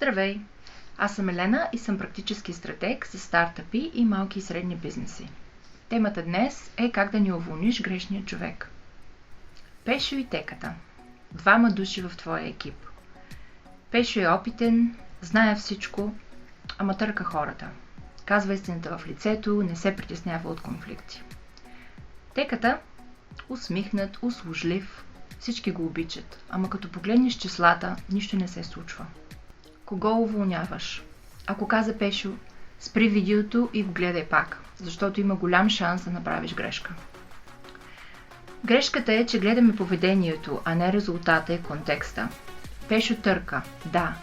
Здравей! Аз съм Елена и съм практически стратег за стартъпи и малки и средни бизнеси. Темата днес е как да не уволниш грешния човек. Пешо и Теката. Двама души в твоя екип. Пешо е опитен, знае всичко, ама търка хората. Казва истината в лицето, не се притеснява от конфликти. Теката – усмихнат, услужлив, всички го обичат, ама като погледнеш числата, нищо не се случва. Кого уволняваш? Ако каза Пешо, спри видеото и го гледай пак, защото има голям шанс да направиш грешка. Грешката е, че гледаме поведението, а не резултата и контекста. Пешо търка, да,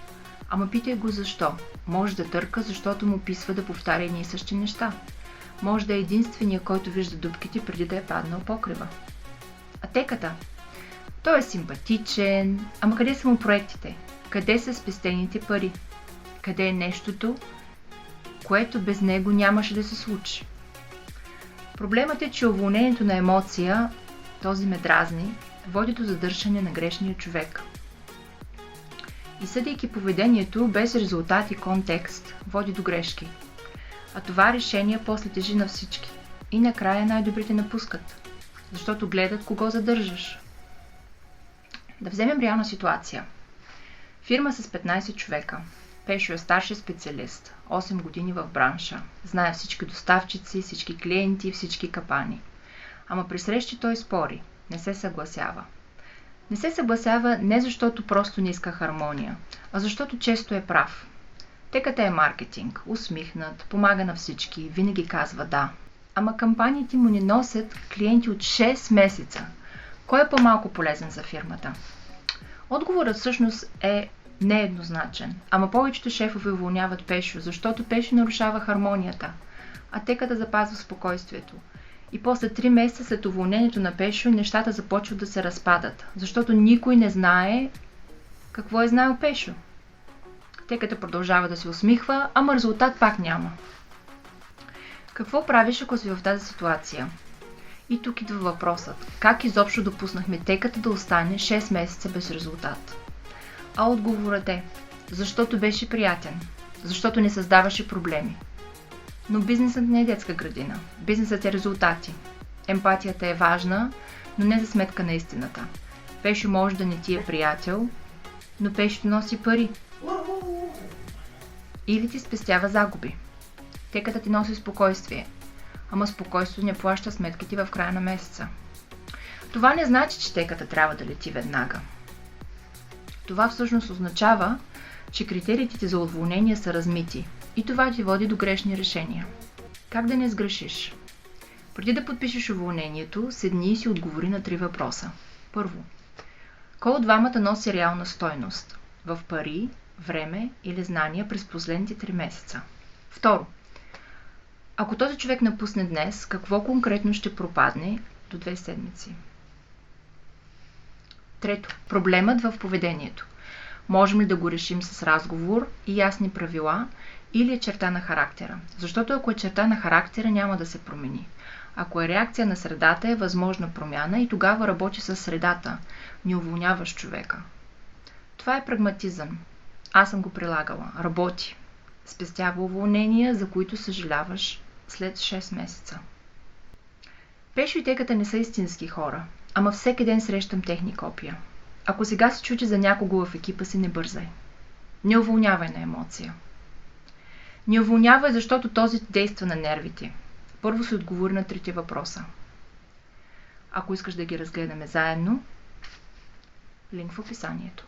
ама питай го защо. Може да търка, защото му писва да повтаря едни и същи неща. Може да е единствения, който вижда дупките преди да е паднал покрива. А Теката? Той е симпатичен, ама къде са му проектите? Къде са спестените пари? Къде е нещото, което без него нямаше да се случи? Проблемът е, че уволнението на емоция, този ме дразни, води до задържане на грешния човек. И съдейки поведението без резултат и контекст, води до грешки. А това решение после тежи на всички. И накрая най-добрите напускат, защото гледат кого задържаш. Да вземем реална ситуация. Фирма с 15 човека. Пешо е старши специалист, 8 години в бранша. Знае всички доставчици, всички клиенти, всички капани. Ама при срещи той спори, не се съгласява. Не се съгласява не защото просто не иска хармония, а защото често е прав. Теката е маркетинг, усмихнат, помага на всички, винаги казва да. Ама кампаниите му не носят клиенти от 6 месеца. Кой е по-малко полезен за фирмата? Отговорът всъщност е нееднозначен, ама повечето шефове уволняват Пешо, защото Пешо нарушава хармонията, а Теката запазва спокойствието. И после 3 месеца след уволнението на Пешо, нещата започват да се разпадат, защото никой не знае какво е знаел Пешо. Теката продължава да се усмихва, ама резултат пак няма. Какво правиш, ако си в тази ситуация? И тук идва въпросът. Как изобщо допуснахме Теката да остане 6 месеца без резултат? А отговорът е, защото беше приятен, защото не създаваше проблеми. Но бизнесът не е детска градина. Бизнесът е резултати. Емпатията е важна, но не за сметка на истината. Пешо може да не ти е приятел, но Пешо носи пари. Или ти спестява загуби. Теката ти носи спокойствие. Ама спокойствието не плаща сметките в края на месеца. Това не значи, че Теката трябва да лети веднага. Това всъщност означава, че критериите за уволнение са размити и това ти води до грешни решения. Как да не сгрешиш? Преди да подпишеш уволнението, седни и си отговори на 3 въпроса. Първо, кой от двамата носи реална стойност? В пари, време или знания през последните 3 месеца? Второ, ако този човек напусне днес, какво конкретно ще пропадне до 2 седмици? Трето, проблемът в поведението. Можем ли да го решим с разговор и ясни правила или е черта на характера? Защото ако е черта на характера, няма да се промени. Ако е реакция на средата, е възможна промяна и тогава работи с средата, не уволняваш човека. Това е прагматизъм. Аз съм го прилагала. Работи. Спестява уволнения, за които съжаляваш след 6 месеца. Пешо и Теката не са истински хора, ама всеки ден срещам техни копия. Ако сега се чути за някого в екипа си, не бързай. Не уволнявай на емоция. Не уволнявай, защото този действа на нервите. Първо се отговори на 3 въпроса. Ако искаш да ги разгледаме заедно, линк в описанието.